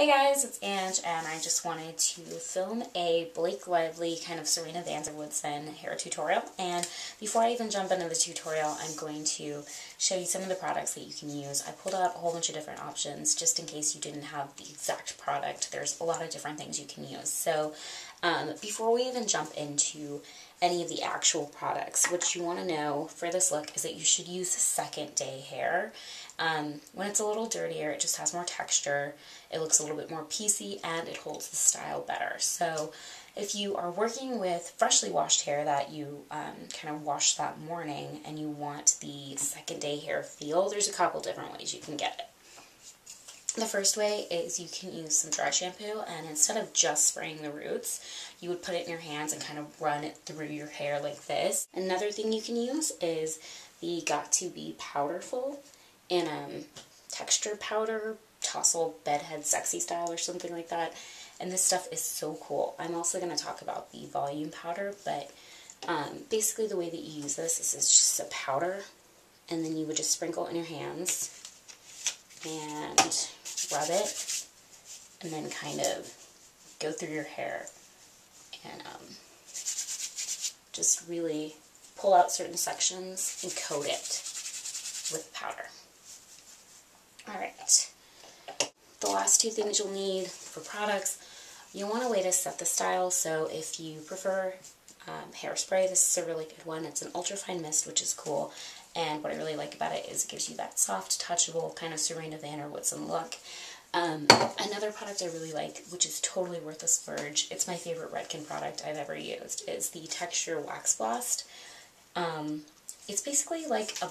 Hey guys, it's Ange, and I just wanted to film a Blake Lively kind of Serena Van Der Woodsen hair tutorial. And before I even jump into the tutorial, I'm going to show you some of the products that you can use. I pulled out a whole bunch of different options just in case you didn't have the exact product. There's a lot of different things you can use. So before we even jump into any of the actual products, what you want to know for this look is that you should use second day hair. When it's a little dirtier, it just has more texture, it looks a little bit more piecey, and it holds the style better. So if you are working with freshly washed hair that you kind of washed that morning and you want the second day hair feel, there's a couple different ways you can get it. The first way is you can use some dry shampoo, and instead of just spraying the roots, you would put it in your hands and kind of run it through your hair like this. Another thing you can use is the Got2b Powderful in texture powder, Tousle Bedhead Sexy style or something like that. And this stuff is so cool. I'm also going to talk about the volume powder, but basically the way that you use this is it's just a powder, and then you would just sprinkle it in your hands and rub it, and then kind of go through your hair and just really pull out certain sections and coat it with powder. Alright, the last two things you'll need for products, you want a way to set the style. So if you prefer hairspray, this is a really good one. It's an ultrafine mist, which is cool. And what I really like about it is it gives you that soft, touchable kind of Serena Van Der Woodsen look. Another product I really like, which is totally worth a splurge, it's my favorite Redken product I've ever used, is the Texture Wax Blast. It's basically like a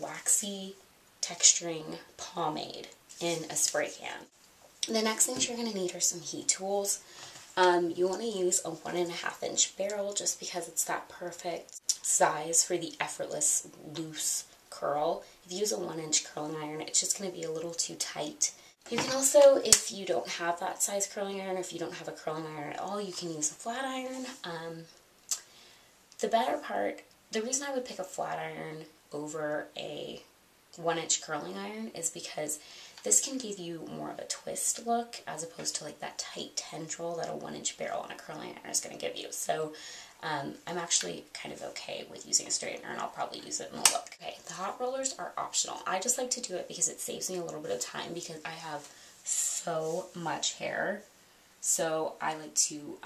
waxy texturing pomade in a spray can. The next things you're going to need are some heat tools. You want to use a 1.5 inch barrel just because it's that perfect size for the effortless loose curl. If you use a 1 inch curling iron, it's just going to be a little too tight. You can also, if you don't have that size curling iron, or if you don't have a curling iron at all, you can use a flat iron. The better part, the reason I would pick a flat iron over a 1 inch curling iron is because this can give you more of a twist look as opposed to like that tight tendril that a 1 inch barrel on a curling iron is going to give you. So I'm actually kind of okay with using a straightener, and I'll probably use it in the look. Okay, the hot rollers are optional. I just like to do it because it saves me a little bit of time because I have so much hair. So I like to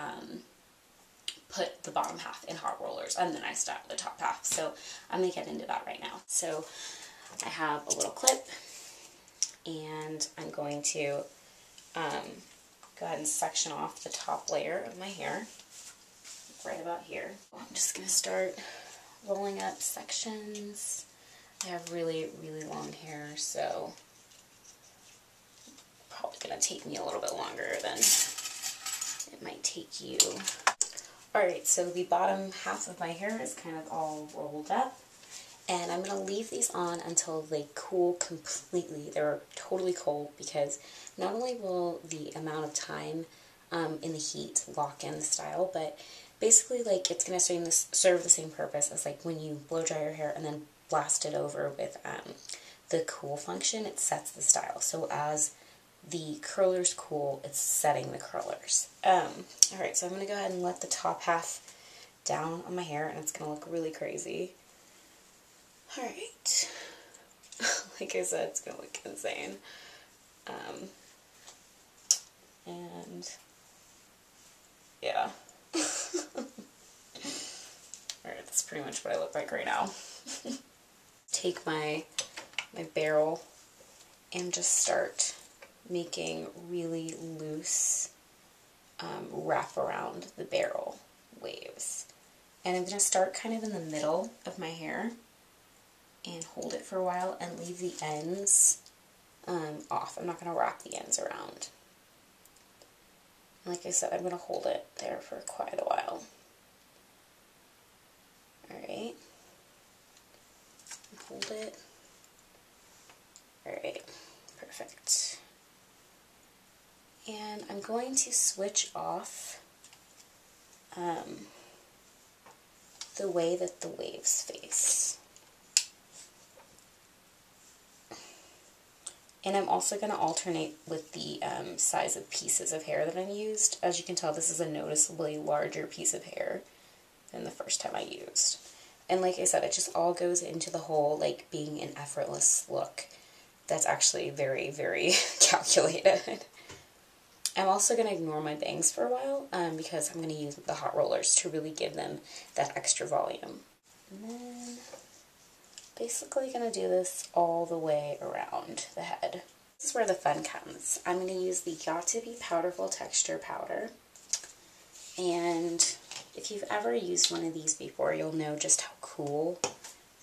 put the bottom half in hot rollers and then I style the top half. So I'm going to get into that right now. So I have a little clip, and I'm going to go ahead and section off the top layer of my hair, right about here. I'm just going to start rolling up sections. I have really, really long hair, so it's probably going to take me a little bit longer than it might take you. Alright, so the bottom half of my hair is kind of all rolled up. And I'm going to leave these on until they cool completely. They're totally cold because not only will the amount of time in the heat lock in the style, but basically like it's going to serve the same purpose as like when you blow dry your hair and then blast it over with the cool function. It sets the style. So as the curlers cool, it's setting the curlers. Alright, so I'm going to go ahead and let the top half down on my hair, and it's going to look really crazy. Alright, like I said, it's going to look insane. And yeah. Alright, that's pretty much what I look like right now. Take my barrel and just start making really loose wrap around the barrel waves. And I'm going to start kind of in the middle of my hair and hold it for a while and leave the ends off. I'm not going to wrap the ends around. Like I said, I'm going to hold it there for quite a while. Alright. Hold it. Alright. Perfect. And I'm going to switch off the way that the waves face. And I'm also going to alternate with the size of pieces of hair that I used. As you can tell, this is a noticeably larger piece of hair than the first time I used. And like I said, it just all goes into the whole, like, being an effortless look. That's actually very, very calculated. I'm also going to ignore my bangs for a while because I'm going to use the hot rollers to really give them that extra volume. And then basically going to do this all the way around the head. This is where the fun comes. I'm going to use the Got To Be Powderful Texture Powder. And if you've ever used one of these before, you'll know just how cool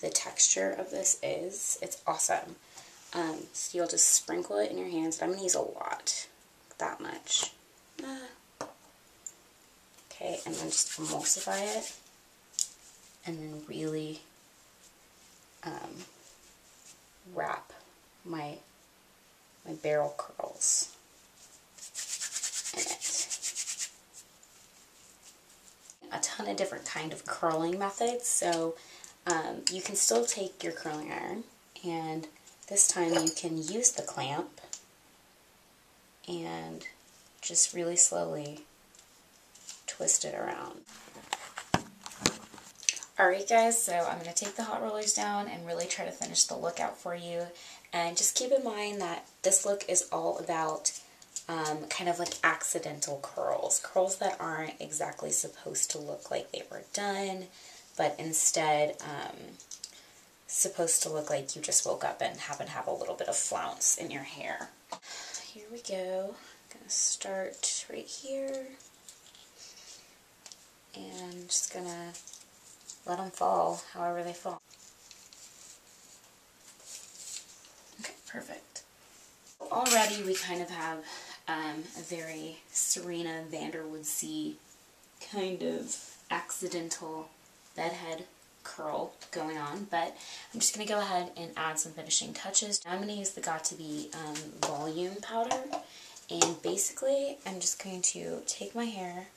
the texture of this is. It's awesome. So you'll just sprinkle it in your hands. I'm going to use a lot. That much. Okay, and then just emulsify it. And then really wrap my barrel curls in it. A ton of different kind of curling methods, so you can still take your curling iron, and this time you can use the clamp and just really slowly twist it around. Alright guys, so I'm going to take the hot rollers down and really try to finish the look out for you. And just keep in mind that this look is all about kind of like accidental curls. Curls that aren't exactly supposed to look like they were done, but instead supposed to look like you just woke up and happen to have a little bit of flounce in your hair. Here we go. I'm going to start right here. And just going to let them fall however they fall. Okay, perfect. Already we kind of have a very Serena Van Der Woodsen kind of accidental bedhead curl going on, but I'm just going to go ahead and add some finishing touches. I'm going to use the Got To Be volume powder, and basically I'm just going to take my hair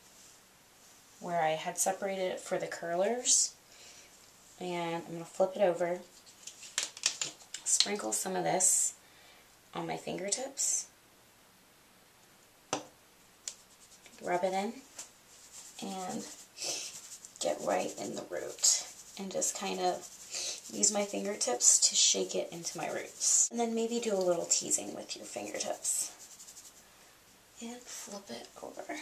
where I had separated it for the curlers, and I'm going to flip it over, sprinkle some of this on my fingertips, rub it in, and get right in the root. And just kind of use my fingertips to shake it into my roots. And then maybe do a little teasing with your fingertips. And flip it over.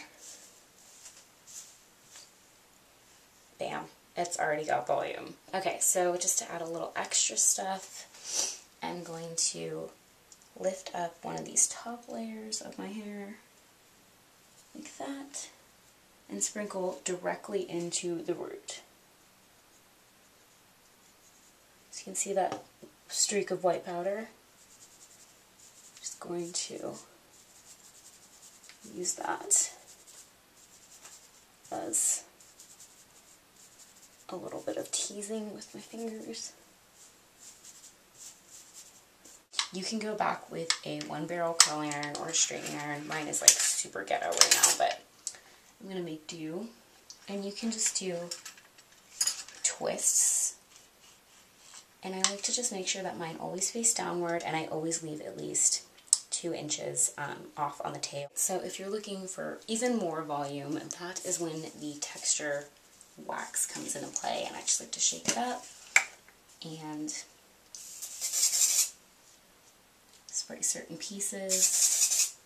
Bam. It's already got volume. Okay, so just to add a little extra stuff, I'm going to lift up one of these top layers of my hair, like that, and sprinkle directly into the root. So you can see that streak of white powder. Just going to use that as a little bit of teasing with my fingers. You can go back with a 1-barrel curling iron or a straightening iron. Mine is like super ghetto right now, but I'm going to make do. And you can just do twists. And I like to just make sure that mine always face downward, and I always leave at least 2 inches off on the tail. So if you're looking for even more volume, that is when the texture wax comes into play, and I just like to shake it up and spray certain pieces.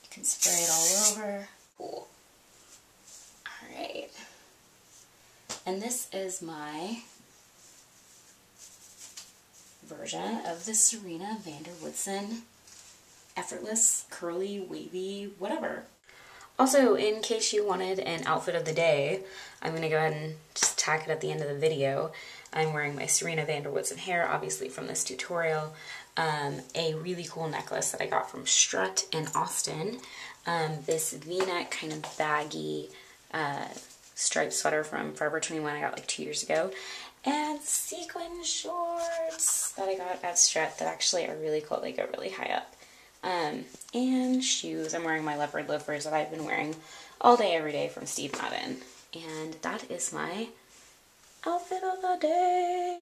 You can spray it all over. Cool. Alright. And this is my version of the Serena Van Der Woodsen effortless, curly, wavy, whatever. Also, in case you wanted an outfit of the day, I'm going to go ahead and just tack it at the end of the video. I'm wearing my Serena Van Der Woodsen hair, obviously from this tutorial. A really cool necklace that I got from Strut in Austin. This v-neck kind of baggy striped sweater from Forever 21 I got like 2 years ago. And sequin shorts that I got at Strut that actually are really cool. They go really high up. And shoes. I'm wearing my leopard loafers that I've been wearing all day, every day from Steve Madden. And that is my outfit of the day.